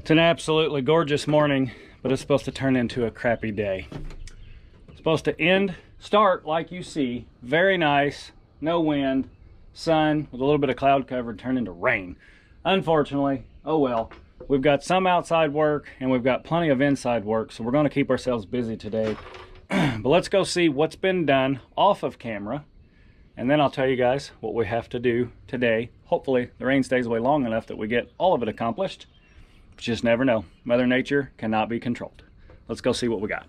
It's an absolutely gorgeous morning, but it's supposed to turn into a crappy day. It's supposed to start like you see, very nice, no wind, sun with a little bit of cloud cover, turn into rain. Unfortunately, oh well. We've got some outside work and we've got plenty of inside work, so we're going to keep ourselves busy today. But let's go see what's been done off of camera, and then I'll tell you guys what we have to do today. Hopefully the rain stays away long enough that we get all of it accomplished. But you just never know. Mother Nature cannot be controlled. Let's go see what we got.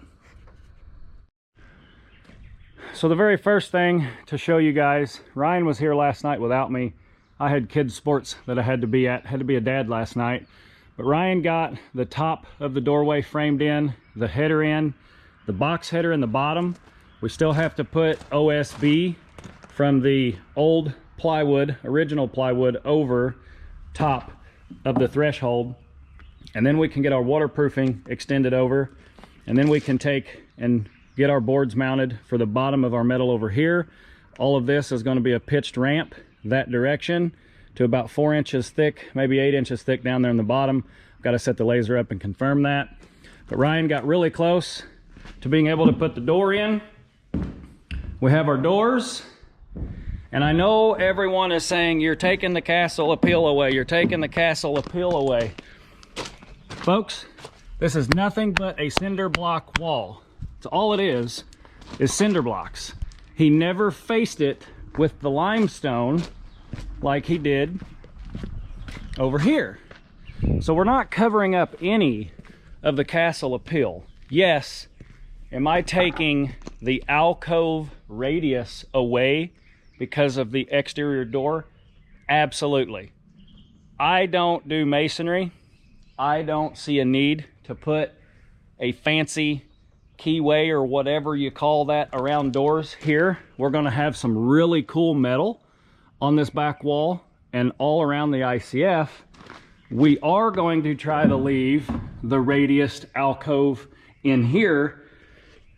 So the very first thing to show you guys, Ryan was here last night without me. I had kids sports that I had to be at, had to be a dad last night. But Ryan got the top of the doorway framed in, the header in, the box header in the bottom. We still have to put OSB from the old plywood, original plywood, over top of the threshold. And then we can get our waterproofing extended over. And then we can take and get our boards mounted for the bottom of our metal over here. All of this is going to be a pitched ramp that direction to about 4 inches thick, maybe 8 inches thick down there in the bottom. Got to set the laser up and confirm that. But Ryan got really close to being able to put the door in. We have our doors. And I know everyone is saying, you're taking the castle appeal away. You're taking the castle appeal away. Folks, this is nothing but a cinder block wall. So all it is cinder blocks. He never faced it with the limestone like he did over here. So we're not covering up any of the castle appeal. Yes, am I taking the alcove radius away because of the exterior door? Absolutely. I don't do masonry. I don't see a need to put a fancy keyway or whatever you call that around doors here. We're going to have some really cool metal on this back wall and all around the ICF. We are going to try to leave the radiused alcove in here.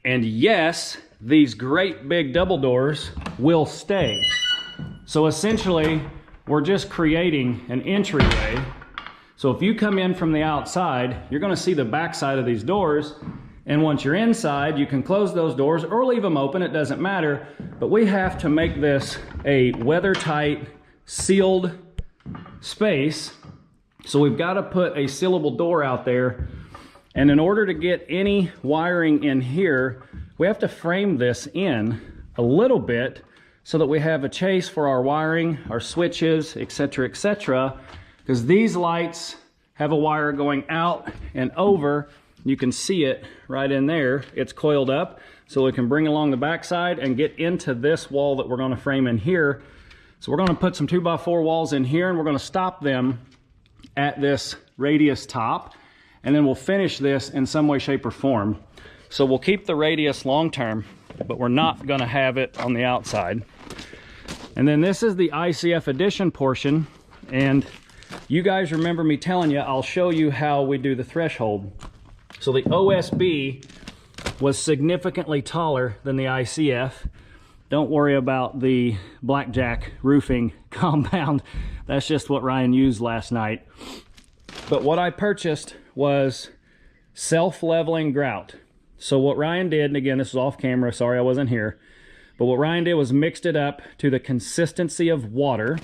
And yes, these great big double doors will stay. So essentially, we're just creating an entryway. So if you come in from the outside, you're going to see the back side of these doors. And once you're inside, you can close those doors or leave them open, it doesn't matter. But we have to make this a weather-tight, sealed space. So we've got to put a sealable door out there. And in order to get any wiring in here, we have to frame this in a little bit so that we have a chase for our wiring, our switches, etc., etc. Because these lights have a wire going out and over. You can see it right in there. It's coiled up, so we can bring along the backside and get into this wall that we're going to frame in here. So we're going to put some 2x4 walls in here, and we're going to stop them at this radius top, and then we'll finish this in some way, shape, or form. So we'll keep the radius long term, but we're not going to have it on the outside. And then this is the ICF addition portion, and you guys remember me telling you I'll show you how we do the threshold. So the OSB was significantly taller than the ICF. Don't worry about the blackjack roofing compound. That's just what Ryan used last night. But what I purchased was self-leveling grout. So what Ryan did, and again, this was off camera, sorry I wasn't here, but what Ryan did was mixed it up to the consistency of water.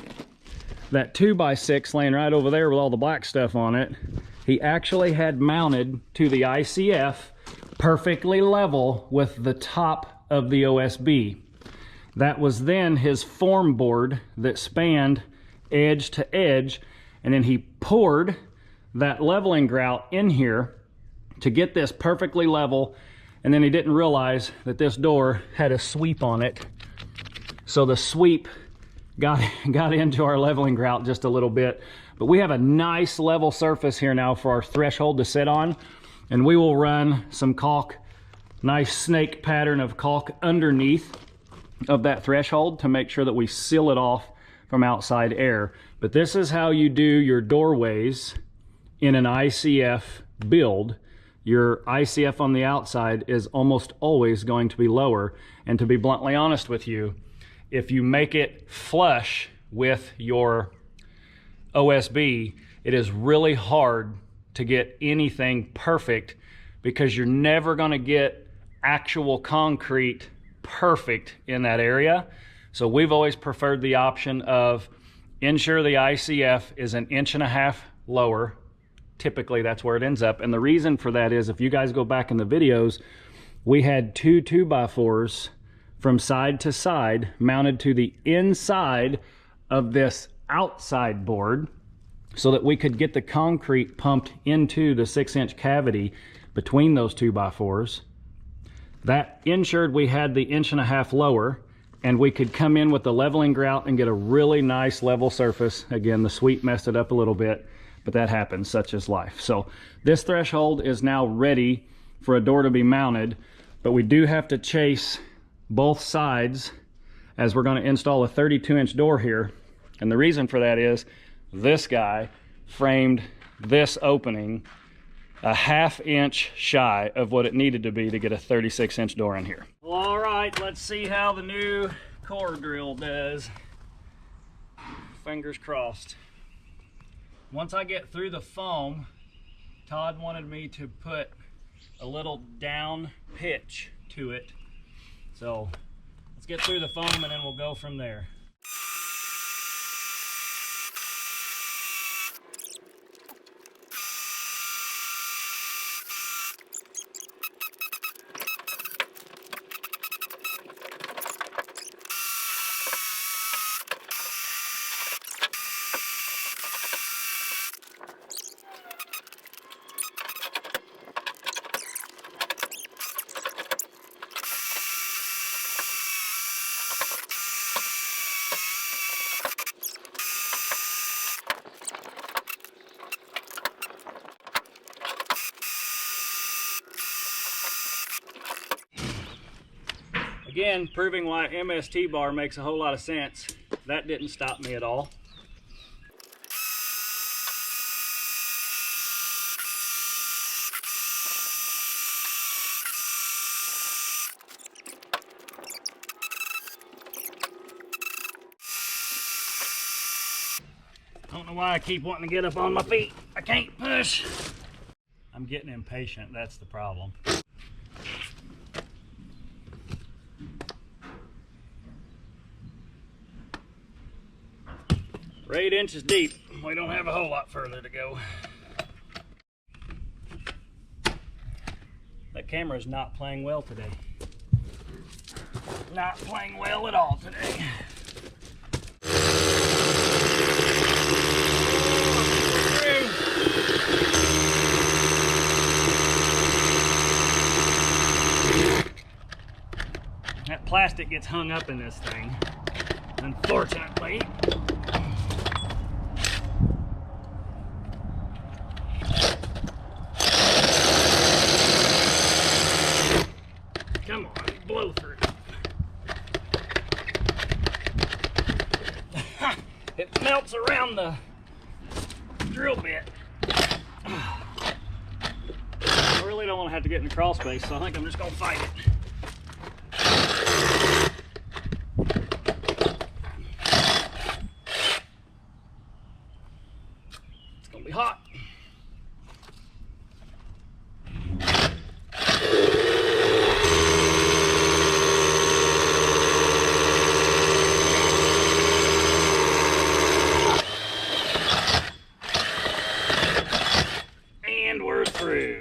That 2x6 laying right over there with all the black stuff on it, he actually had mounted to the ICF perfectly level with the top of the OSB. That was then his form board that spanned edge to edge, and then he poured that leveling grout in here to get this perfectly level, and then he didn't realize that this door had a sweep on it. So the sweep got into our leveling grout just a little bit. But we have a nice level surface here now for our threshold to sit on, and we will run some caulk, nice snake pattern of caulk underneath of that threshold to make sure that we seal it off from outside air. But this is how you do your doorways in an ICF build. Your ICF on the outside is almost always going to be lower. And to be bluntly honest with you, if you make it flush with your OSB, it is really hard to get anything perfect, because you're never going to get actual concrete perfect in that area. So we've always preferred the option of ensure the ICF is 1.5 inches lower. Typically that's where it ends up. And the reason for that is, if you guys go back in the videos, we had 2 2x4s from side to side mounted to the inside of this outside board so that we could get the concrete pumped into the 6-inch cavity between those 2x4s. That ensured we had the 1.5 inches lower, and we could come in with the leveling grout and get a really nice level surface. Again, the sweep messed it up a little bit, but that happens, such is life. So this threshold is now ready for a door to be mounted, but we do have to chase both sides as we're going to install a 32-inch door here. And the reason for that is this guy framed this opening 1/2 inch shy of what it needed to be to get a 36-inch door in here. Well, all right, let's see how the new core drill does. Fingers crossed. Once I get through the foam, Todd wanted me to put a little down pitch to it. So let's get through the foam and then we'll go from there. Again, proving why MST bar makes a whole lot of sense. That didn't stop me at all. I don't know why I keep wanting to get up on my feet. I can't push. I'm getting impatient, that's the problem. We're 8 inches deep. We don't have a whole lot further to go. That camera is not playing well today. Not playing well at all today. That plastic gets hung up in this thing, unfortunately. Come on, blow through. It melts around the drill bit. I really don't want to have to get in the crawl space, so I think I'm just going to fight it. It's going to be hot.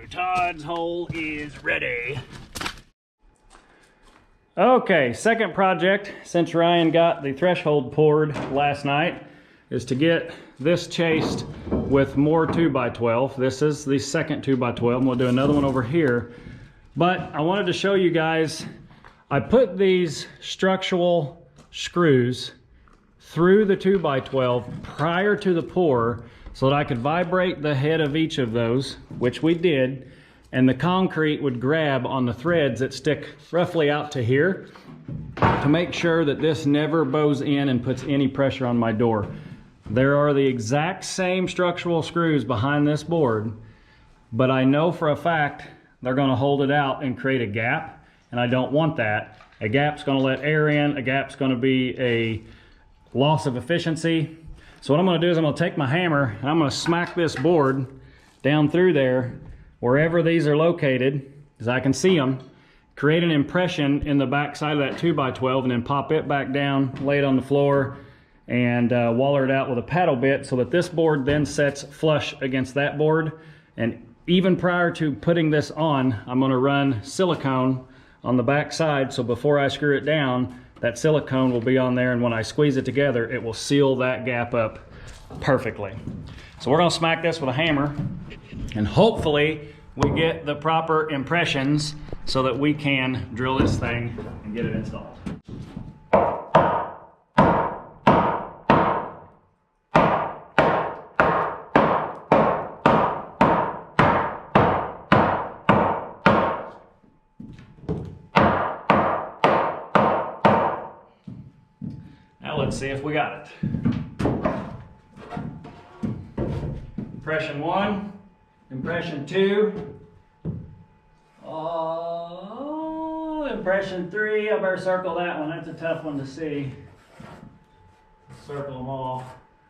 Todd's hole is ready. Okay, second project since Ryan got the threshold poured last night is to get this chased with more 2x12. This is the second 2x12, and we'll do another one over here. But I wanted to show you guys, I put these structural screws through the 2x12 prior to the pour so that I could vibrate the head of each of those, which we did, and the concrete would grab on the threads that stick roughly out to here to make sure that this never bows in and puts any pressure on my door. There are the exact same structural screws behind this board, but I know for a fact they're going to hold it out and create a gap, and I don't want that. A gap's going to let air in, a gap's going to be a loss of efficiency. So what I'm going to do is I'm going to take my hammer and I'm going to smack this board down through there, wherever these are located, as I can see them, create an impression in the back side of that 2x12 and then pop it back down, lay it on the floor, and waller it out with a paddle bit so that this board then sets flush against that board. And even prior to putting this on, I'm going to run silicone on the back side, so before I screw it down, that silicone will be on there, and when I squeeze it together, it will seal that gap up perfectly. So we're going to smack this with a hammer, and hopefully we get the proper impressions so that we can drill this thing and get it installed. Now let's see if we got it. Impression 1, impression 2, impression 3. I better circle that one. That's a tough one to see. Circle them all.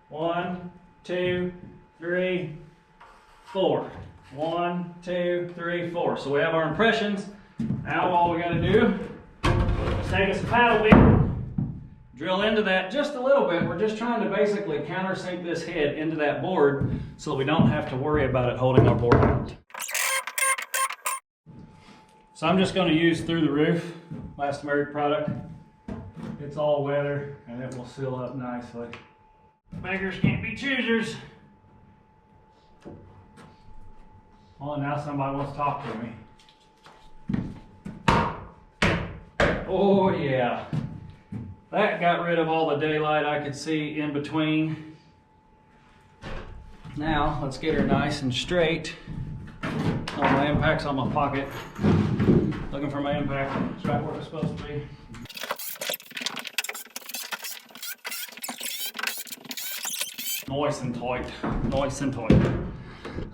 1, 2, 3, 4. 1, 2, 3, 4. So we have our impressions. Now all we got to do is take us a paddle wheel, drill into that just a little bit. We're just trying to basically countersink this head into that board so that we don't have to worry about it holding our board out. So I'm just going to use Through the Roof elastomeric product. It's all weather and it will seal up nicely. Beggars can't be choosers. Oh, now somebody wants to talk to me. Oh yeah. That got rid of all the daylight I could see in between. Now, let's get her nice and straight. Oh, my impact's on my pocket. Looking for my impact. It's right where it's supposed to be. Nice and tight. Nice and tight.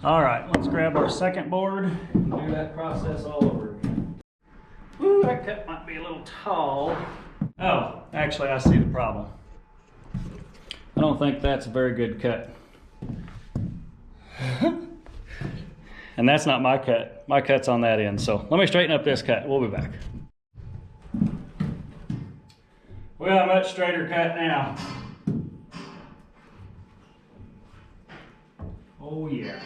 All right, let's grab our second board and do that process all over again. Ooh, that cut might be a little tall. Oh, actually I see the problem. I don't think that's a very good cut. And that's not my cut. My cut's on that end. So let me straighten up this cut. We'll be back. We got a much straighter cut now. Oh yeah.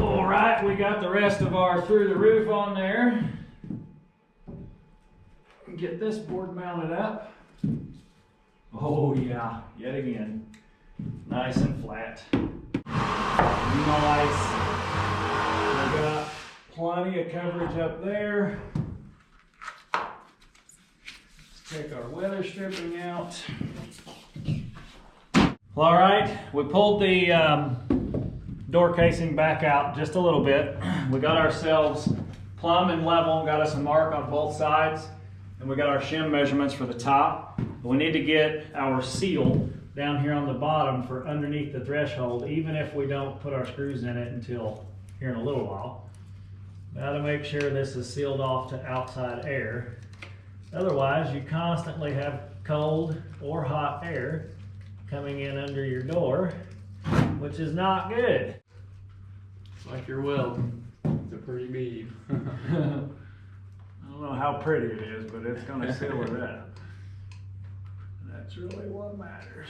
All right, we got the rest of our Through the Roof on there. Get this board mounted up. Oh yeah, yet again. Nice and flat. Nice. We got plenty of coverage up there. Let's take our weather stripping out. Well, all right, we pulled the door casing back out just a little bit. We got ourselves plumb and level, got us a mark on both sides. And we got our shim measurements for the top. We need to get our seal down here on the bottom for underneath the threshold, even if we don't put our screws in it until here in a little while. Now to make sure this is sealed off to outside air. Otherwise, you constantly have cold or hot air coming in under your door, which is not good. It's like your welding. It's a pretty beam. I don't know how pretty it is, but it's going to seal it up. That's really what matters.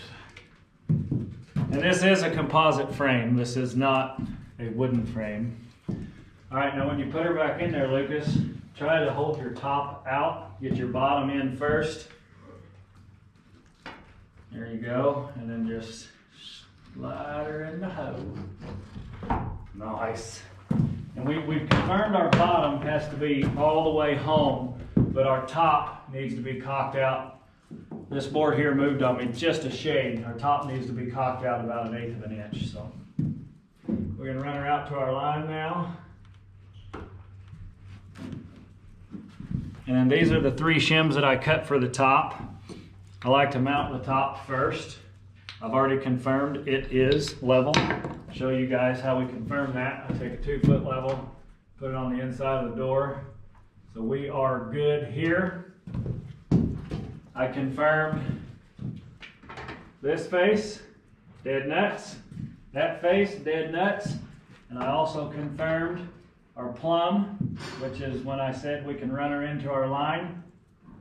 And this is a composite frame. This is not a wooden frame. All right, now when you put her back in there, Lucas, try to hold your top out. Get your bottom in first. There you go. And then just slide her in the hole. Nice. And we've confirmed our bottom has to be all the way home, but our top needs to be cocked out. This board here moved on me just a shade. Our top needs to be cocked out about 1/8 of an inch. So we're going to run her out to our line now. And then these are the 3 shims that I cut for the top. I like to mount the top first. I've already confirmed it is level. I'll show you guys how we confirm that. I take a 2-foot level, put it on the inside of the door. So we are good here. I confirmed this face, dead nuts. That face, dead nuts. And I also confirmed our plumb, which is when I said we can run her into our line.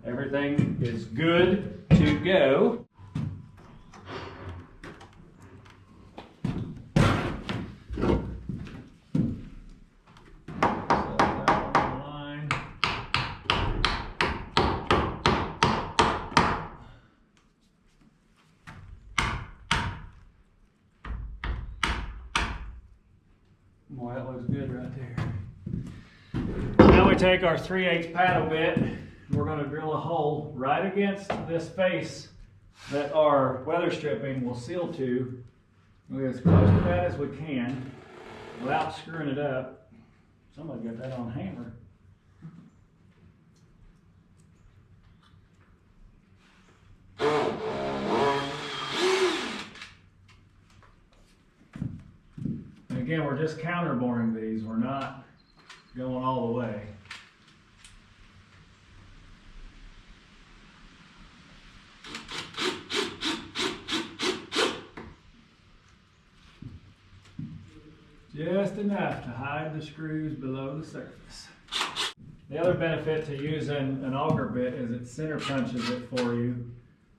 Everything is good to go. Boy, that looks good right there. Now we take our 3/8 paddle bit. We're going to drill a hole right against this face that our weather stripping will seal to. We'll get as close to that as we can without screwing it up. Somebody got that on hammer. Again, we're just counter boring these. We're not going all the way. Just enough to hide the screws below the surface. The other benefit to using an auger bit is it center punches it for you.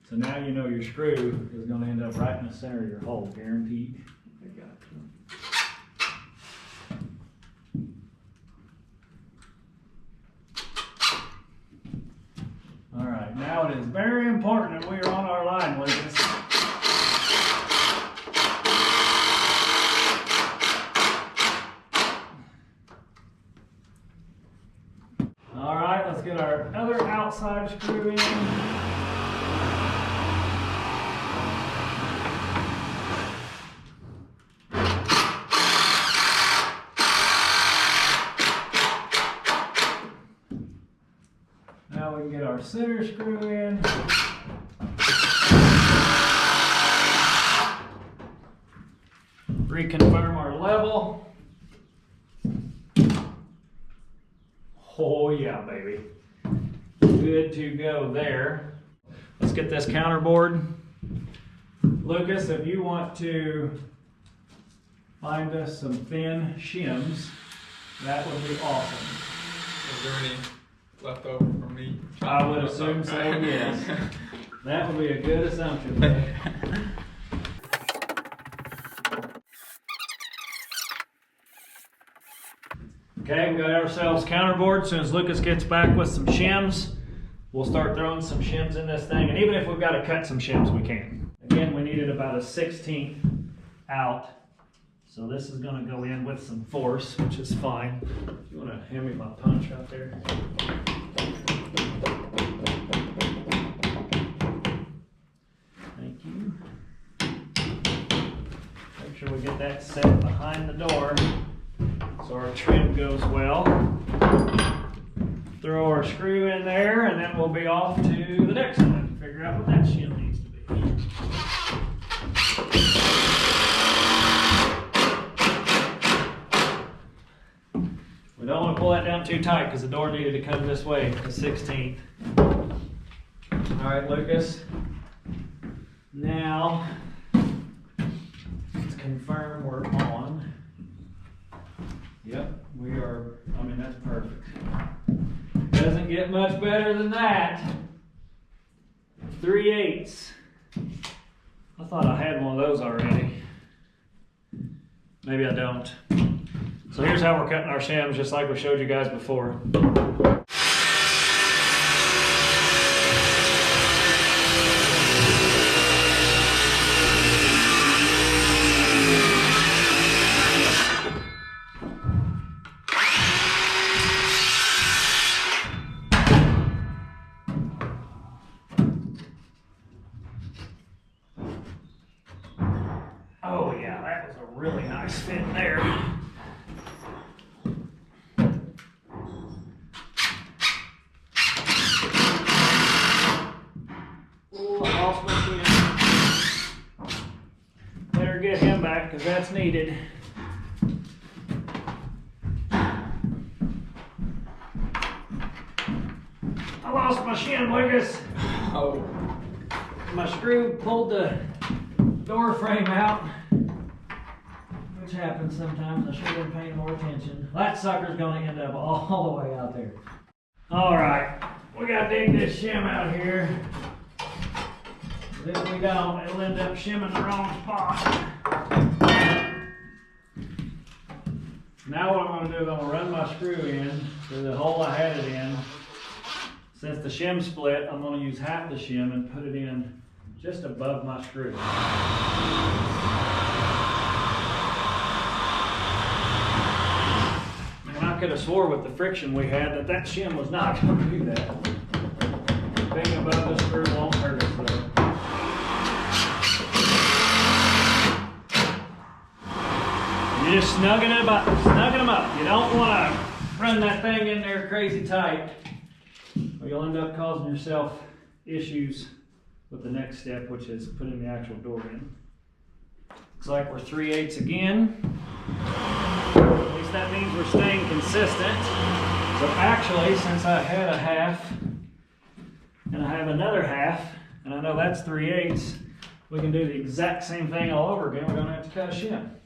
So now you know your screw is going to end up right in the center of your hole, guaranteed. Alright, now it is very important that we are on our line, Lucas. Alright, let's get our other outside screw in. Now we can get our center screw in. Reconfirm our level. Oh yeah, baby. Good to go there. Let's get this counterboard. Lucas, if you want to find us some thin shims, that would be awesome. Is there any left over from me? I would assume so, yes. That would be a good assumption, buddy. Okay, we got ourselves counterboard. As soon as Lucas gets back with some shims, we'll start throwing some shims in this thing. And even if we've got to cut some shims, we can. Again, we needed about a 1/16 out. So this is going to go in with some force, which is fine. You want to hand me my punch right there? Thank you. Make sure we get that set behind the door so our trim goes well. Throw our screw in there, and then we'll be off to the next one. Figure out what that shim needs to be. We don't want to pull that down too tight because the door needed to come this way, the 16th. All right, Lucas. Now, let's confirm we're on. Yep, we are. I mean, that's perfect. Doesn't get much better than that. 3/8. I thought I had one of those already. Maybe I don't. So here's how we're cutting our shims, just like we showed you guys before. Oh yeah, that was a really nice fit there. Oh, I lost my shim. Better get him back because that's needed. I lost my shim, Lucas. Oh. My screw pulled the door frame out. which happens sometimes. I should have been paying more attention. That sucker's gonna end up all the way out there. All right, we gotta dig this shim out here. If we don't, it'll end up shimming the wrong spot. Now what I'm gonna do is I'm gonna run my screw in through the hole I had it in. Since the shim split, I'm gonna use half the shim and put it in just above my screw. And I could have swore with the friction we had that shim was not gonna do that. Being above the screw won't hurt us though. You're just snugging them up. You don't want to run that thing in there crazy tight, or you'll end up causing yourself issues with the next step, which is putting the actual door in. Looks like we're 3/8 again. At least that means we're staying consistent. So actually, since I had a half, and I have another half, and I know that's 3/8, we can do the exact same thing all over again. We're going to have to cut a shim.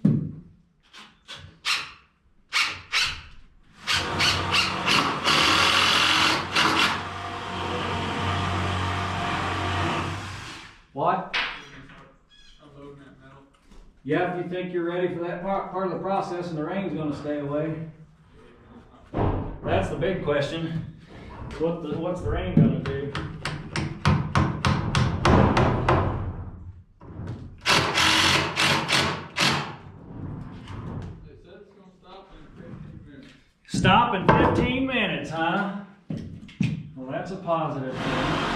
What? Unloading that metal. Yeah, if you think you're ready for that part of the process and the rain's going to stay away. That's the big question. What's the rain going to do? They said it's going to stop in 15 minutes. Stop in 15 minutes, huh? Well, that's a positive thing.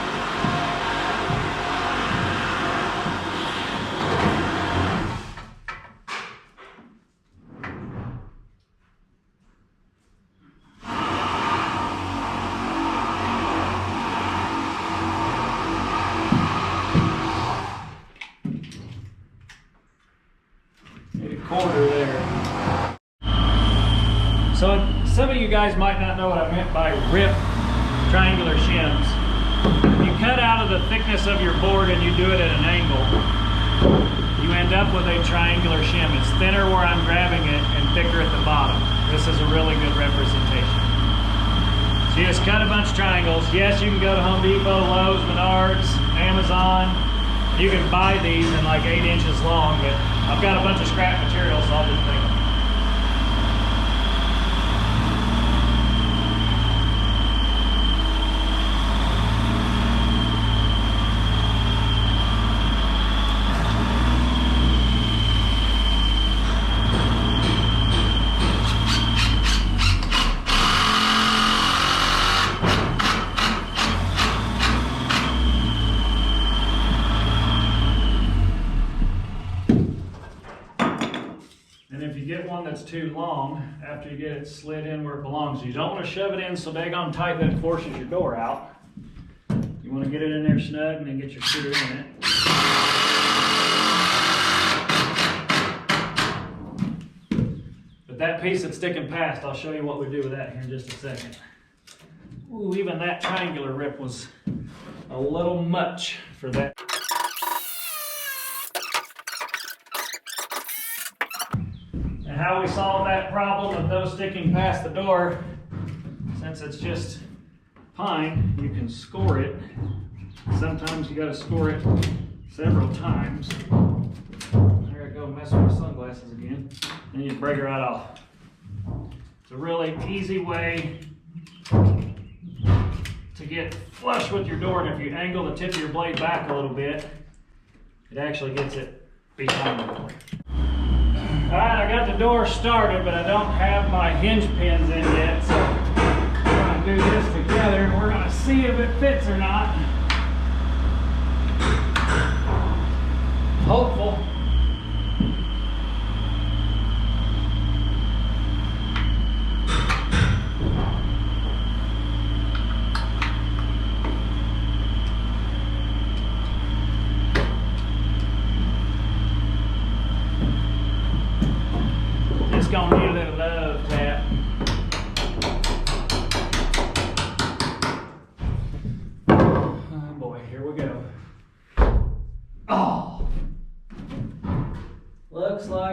Quarter there. So some of you guys might not know what I meant by rip triangular shims. You cut out of the thickness of your board and you do it at an angle, you end up with a triangular shim. It's thinner where I'm grabbing it and thicker at the bottom. This is a really good representation. So you just cut a bunch of triangles. Yes, you can go to Home Depot, Lowe's, Menards, Amazon. You can buy these in like 8 inches long, but I've got a bunch of scrap material, so I'll just make them. And if you get one that's too long, after you get it slid in where it belongs, you don't want to shove it in so daggone tight that it forces your door out. You want to get it in there snug and then get your screw in it. But that piece that's sticking past, I'll show you what we do with that here in just a second. Ooh, even that triangular rip was a little much for that. How we solve that problem of those sticking past the door, since it's just pine, you can score it. Sometimes you got to score it several times. There I go, messing with my sunglasses again. And you break it right off. It's a really easy way to get flush with your door, and if you angle the tip of your blade back a little bit, it actually gets it behind the door. Alright, I got the door started, but I don't have my hinge pins in yet, so we're going to do this together and we're going to see if it fits or not. Hopeful. It's gonna need a little love tap. Oh boy, here we go. Oh,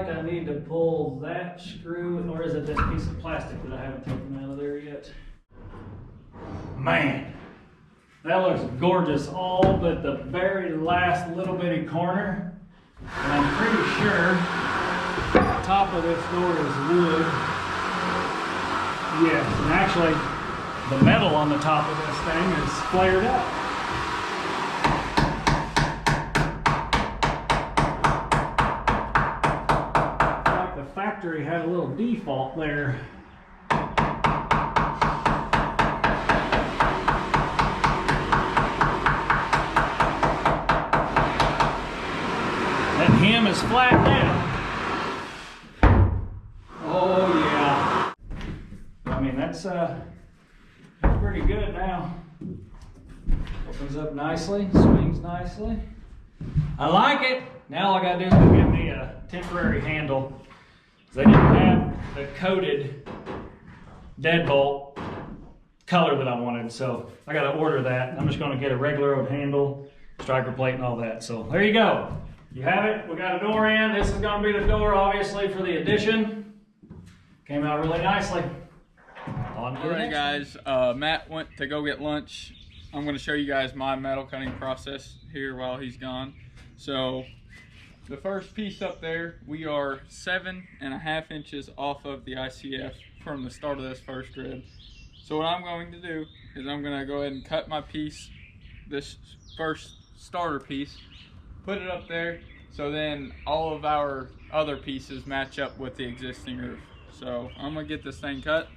like I need to pull that screw, or is it this piece of plastic that I haven't taken out of there yet? Man, that looks gorgeous, all but the very last little bitty corner. And I'm pretty sure the top of this door is wood. Yes, and actually the metal on the top of this thing is flared up. Like the factory had a little default there. That hem is flat now. Oh yeah. I mean, that's pretty good now. Opens up nicely, swings nicely. I like it. Now all I gotta do is go get me a temporary handle. They didn't have the coated deadbolt color that I wanted, so I gotta order that. I'm just gonna get a regular old handle, striker plate and all that. So there you go. You have it. We got a door in. This is gonna be the door, obviously, for the addition. Came out really nicely. Alright guys, Matt went to go get lunch. I'm going to show you guys my metal cutting process here while he's gone. So the first piece up there, we are 7.5 inches off of the ICF from the start of this first rib. So what I'm going to do is I'm going to go ahead and cut my piece, this first starter piece, put it up there, so then all of our other pieces match up with the existing roof. So I'm going to get this thing cut.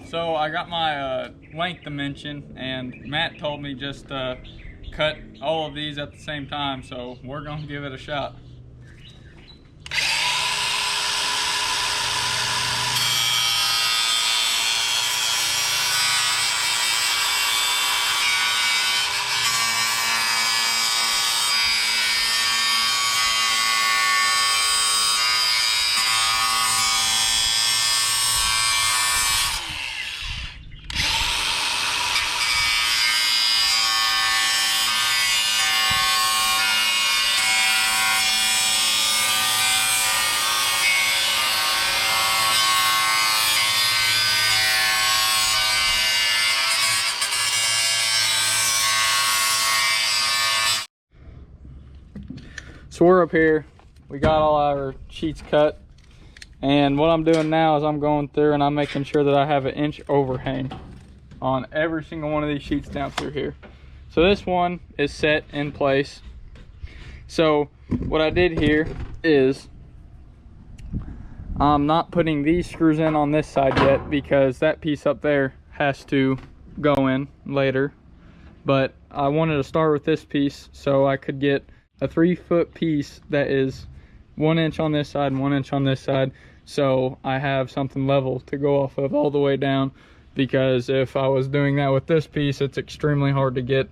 So I got my length dimension, and Matt told me just cut all of these at the same time, so we're gonna give it a shot. So we're up here, we got all our sheets cut, and what I'm doing now is I'm going through and I'm making sure that I have an inch overhang on every single one of these sheets down through here. So this one is set in place. So what I did here is I'm not putting these screws in on this side yet because that piece up there has to go in later. But I wanted to start with this piece so I could get a 3-foot piece that is 1 inch on this side and 1 inch on this side, so I have something level to go off of all the way down. Because if I was doing that with this piece, it's extremely hard to get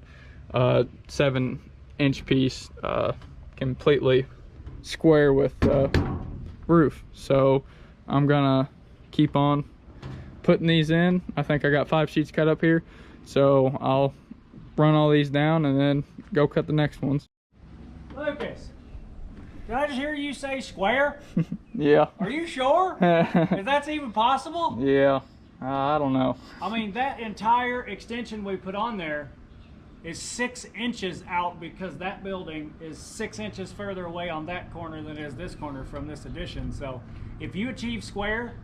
a 7-inch piece completely square with the roof. So I'm gonna keep on putting these in. I think I got 5 sheets cut up here, so I'll run all these down and then go cut the next ones. Lucas, did I just hear you say square? Yeah. Are you sure? If that's even possible? Yeah. I don't know. I mean, that entire extension we put on there is 6 inches out, because that building is 6 inches further away on that corner than it is this corner from this addition. So if you achieve square,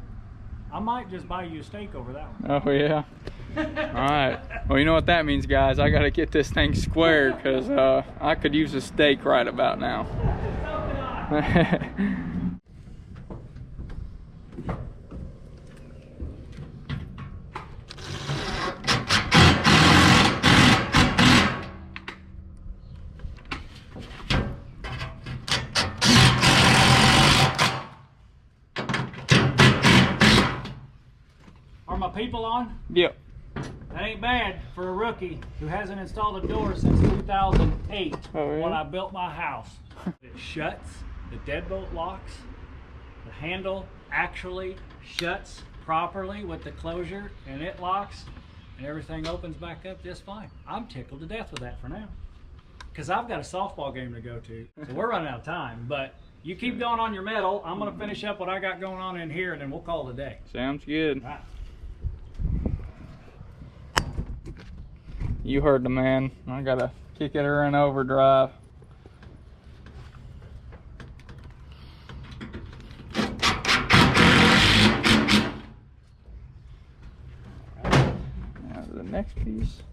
I might just buy you a steak over that one. Oh yeah. All right. Well, you know what that means, guys. I got to get this thing squared, because I could use a steak right about now. So could I. Are my people on? Yep. That ain't bad for a rookie who hasn't installed a door since 2008 when I built my house. It shuts, the deadbolt locks, the handle actually shuts properly with the closure, and it locks, and everything opens back up just fine. I'm tickled to death with that for now, because I've got a softball game to go to, so we're running out of time. But you keep going on your metal. I'm going to finish up what I got going on in here, and then we'll call it a day. Sounds good. All right. You heard the man. I gotta kick it in overdrive. Now the next piece.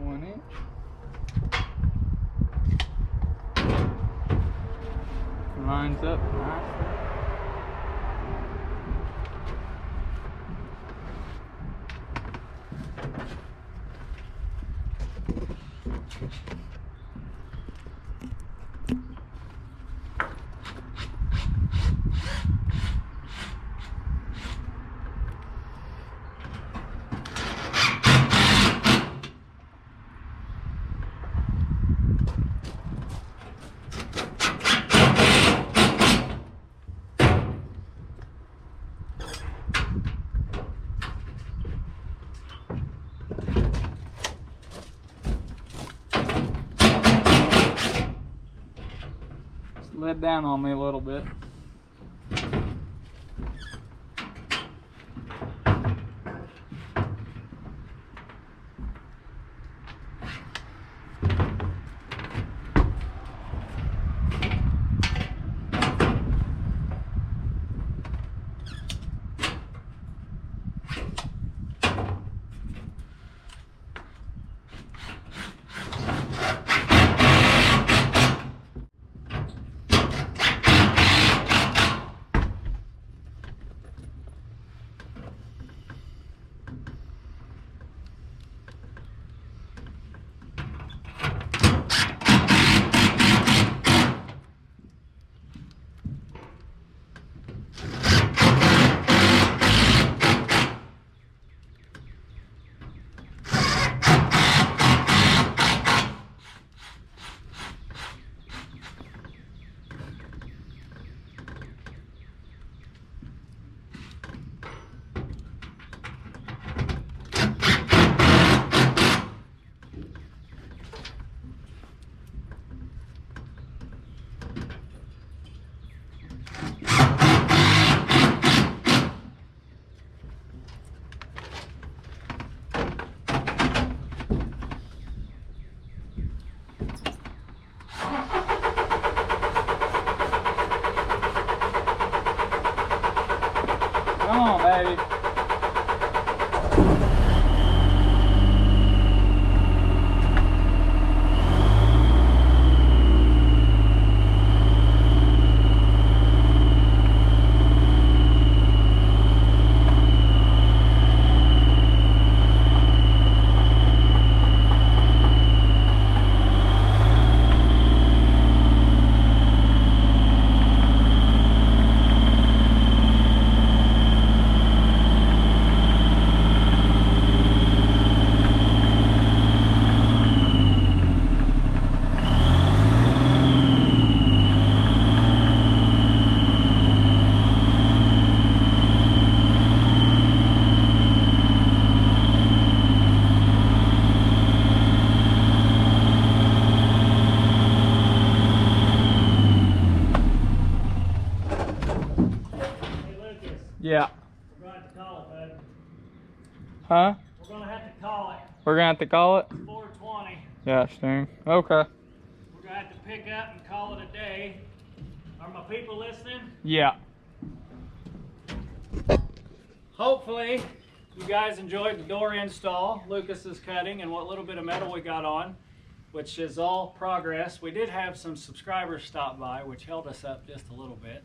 One inch. Lines up nicely. Let down on me a little bit. baby. Yeah. We're going to have to call it, bud. Huh? We're going to have to call it. We're gonna have to call it? 420. Yeah, Sting. Okay. We're going to have to pick up and call it a day. Are my people listening? Yeah. Hopefully, you guys enjoyed the door install, Lucas's cutting, and what little bit of metal we got on, which is all progress. We did have some subscribers stop by, which held us up just a little bit.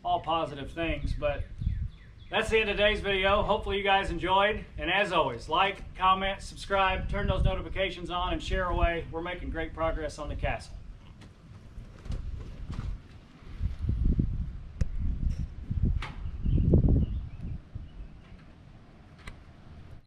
All positive things, but that's the end of today's video. Hopefully you guys enjoyed, and as always, like, comment, subscribe, turn those notifications on, and share away. We're making great progress on the castle.